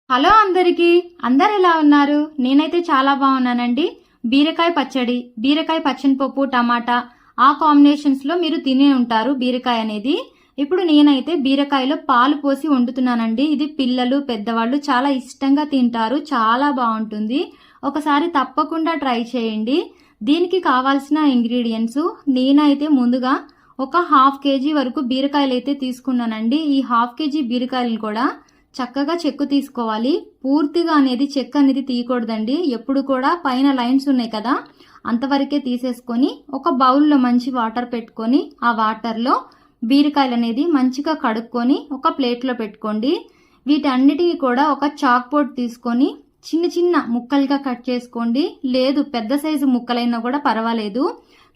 Hello అందరికీ, అందరు ఎలా ఉన్నారు? నేనైతే చాలా బాగున్నానండి. బీరకాయ పచ్చడి, బీరకాయ పచ్చని పప్పు, టమాటా ఆ కాంబినేషన్స్ లో మీరు తినే ఉంటారు బీరకాయ అనేది. ఇప్పుడు నేనైతే బీరకాయలో పాలు పోసి వండుతున్నానండి. ఇది పిల్లలు పెద్దవాళ్ళు చాలా ఇష్టంగా తింటారు, చాలా బాగుంటుంది. ఒకసారి తప్పకుండా ట్రై చేయండి. దీనికి కావాల్సిన ఇంగ్రీడియంట్స్ నేనైతే ముందుగా ఒక హాఫ్ కేజీ వరకు బీరకాయలు అయితే తీసుకున్నానండి. ఈ హాఫ్ కేజీ బీరకాయలు కూడా చక్కగా చెక్కు తీసుకోవాలి. పూర్తిగా అనేది చెక్క అనేది తీయకూడదండి. ఎప్పుడు కూడా పైన లైన్స్ ఉన్నాయి కదా, అంతవరకే తీసేసుకొని ఒక బౌల్లో మంచి వాటర్ పెట్టుకొని ఆ వాటర్లో బీరకాయలు అనేది మంచిగా కడుక్కొని ఒక ప్లేట్లో పెట్టుకోండి. వీటన్నిటికీ కూడా ఒక చాక్ బోర్డ్ తీసుకొని చిన్న చిన్న ముక్కలుగా కట్ చేసుకోండి. లేదు పెద్ద సైజు ముక్కలైనా కూడా పర్వాలేదు.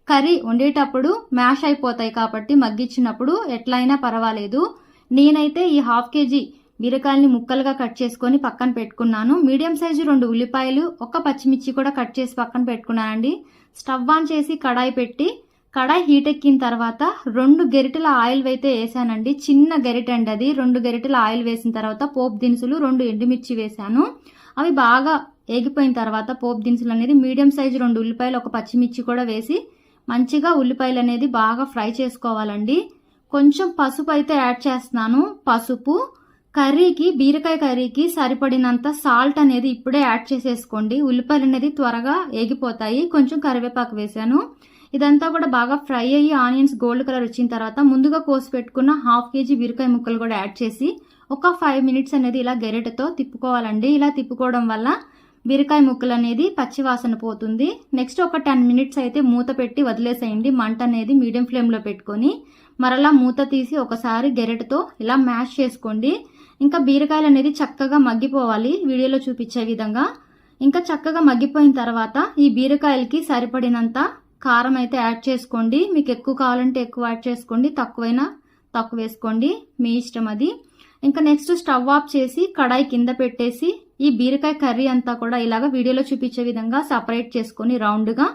కర్రీ వండేటప్పుడు మ్యాష్ అయిపోతాయి కాబట్టి మగ్గించినప్పుడు ఎట్లయినా పర్వాలేదు. నేనైతే ఈ హాఫ్ కేజీ బీరకాయల్ని ముక్కలుగా కట్ చేసుకొని పక్కన పెట్టుకున్నాను. మీడియం సైజు 2 ఉల్లిపాయలు, ఒక పచ్చిమిర్చి కూడా కట్ చేసి పక్కన పెట్టుకున్నానండి. స్టవ్ ఆన్ చేసి కడాయి పెట్టి కడాయి హీట్ ఎక్కిన తర్వాత 2 గరిటెల ఆయిల్ అయితే వేసానండి. చిన్న గరిటె అండి అది. 2 గరిటెల ఆయిల్ వేసిన తర్వాత పోపు దినుసులు 2 ఎండుమిర్చి వేసాను. అవి బాగా ఏగిపోయిన తర్వాత పోపు దినుసులు అనేది మీడియం సైజు 2 ఉల్లిపాయలు, ఒక పచ్చిమిర్చి కూడా వేసి మంచిగా ఉల్లిపాయలు అనేది బాగా ఫ్రై చేసుకోవాలండి. కొంచెం పసుపు అయితే యాడ్ చేస్తున్నాను. పసుపు కర్రీకి, బీరకాయ కర్రీకి సరిపడినంత సాల్ట్ అనేది ఇప్పుడే యాడ్ చేసేసుకోండి. ఉల్లిపాయలు అనేది త్వరగా ఏగిపోతాయి. కొంచెం కరివేపాకు వేసాను. ఇదంతా కూడా బాగా ఫ్రై అయ్యి ఆనియన్స్ గోల్డ్ కలర్ వచ్చిన తర్వాత ముందుగా కోసి పెట్టుకున్న హాఫ్ కేజీ బీరకాయ ముక్కలు కూడా యాడ్ చేసి ఒక 5 మినిట్స్ అనేది ఇలా గరిటెతో తిప్పుకోవాలండి. ఇలా తిప్పుకోవడం వల్ల బీరకాయ ముక్కలు అనేది పచ్చివాసన పోతుంది. నెక్స్ట్ ఒక 10 మినిట్స్ అయితే మూత పెట్టి వదిలేసేయండి. మంట అనేది మీడియం ఫ్లేమ్లో పెట్టుకొని మరలా మూత తీసి ఒకసారి గరిటెతో ఇలా మ్యాష్ చేసుకోండి. ఇంకా బీరకాయలు అనేది చక్కగా మగ్గిపోవాలి వీడియోలో చూపించే విధంగా. ఇంకా చక్కగా మగ్గిపోయిన తర్వాత ఈ బీరకాయలకి సరిపడినంత కారం అయితే యాడ్ చేసుకోండి. మీకు ఎక్కువ కావాలంటే ఎక్కువ యాడ్ చేసుకోండి, తక్కువైనా తక్కువ వేసుకోండి, మీ ఇష్టం అది. ఇంకా నెక్స్ట్ స్టవ్ ఆఫ్ చేసి కడాయి కింద పెట్టేసి ఈ బీరకాయ కర్రీ అంతా కూడా ఇలాగ వీడియోలో చూపించే విధంగా సపరేట్ చేసుకొని రౌండ్గా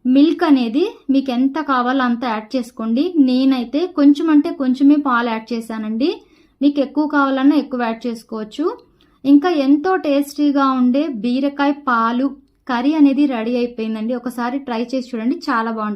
మిల్క్ అనేది మీకు ఎంత కావాలో అంత యాడ్ చేసుకోండి. నేనైతే కొంచెం అంటే కొంచెమే పాలు యాడ్ చేశానండి. మీకు ఎక్కువ కావాలన్నా ఎక్కువ యాడ్ చేసుకోవచ్చు. ఇంకా ఎంతో టేస్టీగా ఉండే బీరకాయ పాలు కర్రీ అనేది రెడీ అయిపోయిందండి. ఒకసారి ట్రై చేసి చూడండి, చాలా బాగుంటుంది.